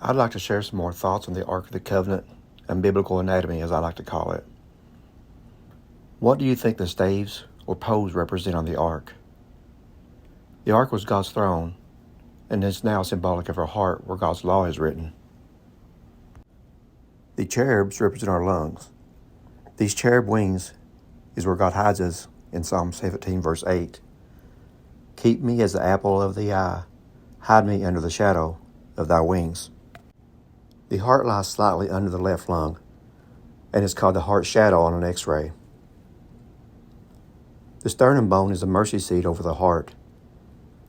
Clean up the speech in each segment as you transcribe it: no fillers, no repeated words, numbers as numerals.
I'd like to share some more thoughts on the Ark of the Covenant and biblical anatomy, as I like to call it. What do you think the staves or poles represent on the Ark? The Ark was God's throne, and is now symbolic of our heart where God's law is written. The cherubs represent our lungs. These cherub wings is where God hides us in Psalm 17, verse 8. Keep me as the apple of the eye. Hide me under the shadow of thy wings. The heart lies slightly under the left lung and is called the heart shadow on an x-ray. The sternum bone is the mercy seat over the heart.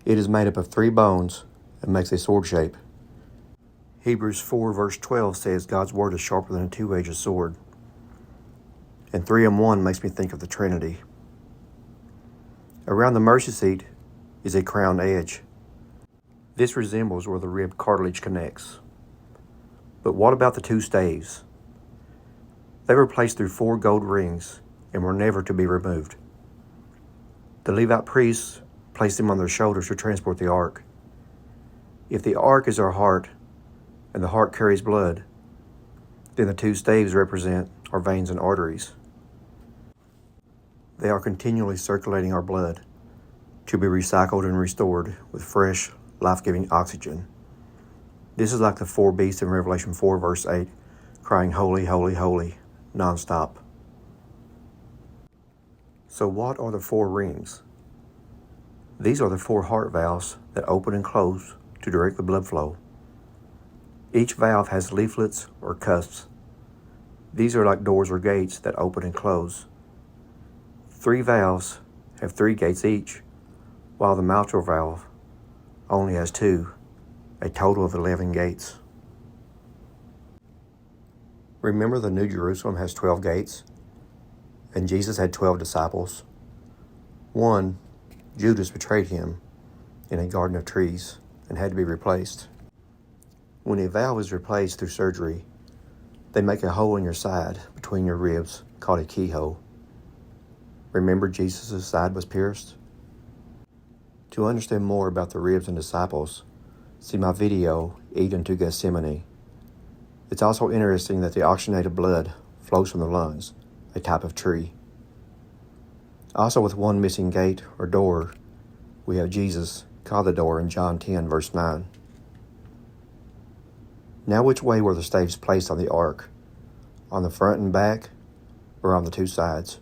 It is made up of 3 bones and makes a sword shape. Hebrews 4 verse 12 says God's word is sharper than a 2-edged sword. And 3 in 1 makes me think of the Trinity. Around the mercy seat is a crowned edge. This resembles where the rib cartilage connects. But what about the 2 staves? They were placed through 4 gold rings and were never to be removed. The Levite priests placed them on their shoulders to transport the ark. If the ark is our heart and the heart carries blood, then the 2 staves represent our veins and arteries. They are continually circulating our blood to be recycled and restored with fresh, life-giving oxygen. This is like the 4 beasts in Revelation 4 verse 8, crying, "Holy, holy, holy," nonstop. So what are the 4 rings? These are the 4 heart valves that open and close to direct the blood flow. Each valve has leaflets or cusps. These are like doors or gates that open and close. 3 valves have 3 gates each, while the mitral valve only has 2, a total of 11 gates. Remember, the New Jerusalem has 12 gates, and Jesus had 12 disciples. 1, Judas betrayed him in a garden of trees and had to be replaced. When a valve is replaced through surgery, they make a hole in your side between your ribs called a keyhole. Remember, Jesus' side was pierced? To understand more about the ribs and disciples, see my video, Eat Unto Gethsemane. It's also interesting that the oxygenated blood flows from the lungs, a type of tree. Also, with 1 missing gate or door, we have Jesus called the door in John 10, verse 9. Now, which way were the staves placed on the ark? On the front and back, or on the 2 sides?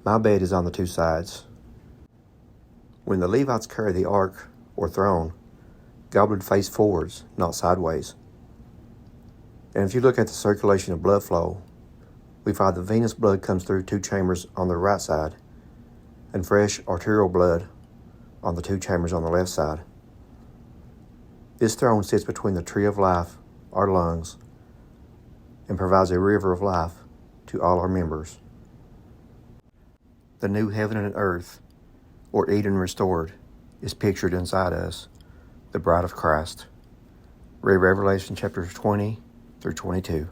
My bed is on the 2 sides. When the Levites carried the ark or throne, God would face forwards, not sideways. And if you look at the circulation of blood flow, we find the venous blood comes through 2 chambers on the right side, and fresh arterial blood on the 2 chambers on the left side. This throne sits between the tree of life, our lungs, and provides a river of life to all our members. The new heaven and earth, or Eden restored, is pictured inside us, the bride of Christ. Read Revelation chapters 20 through 22.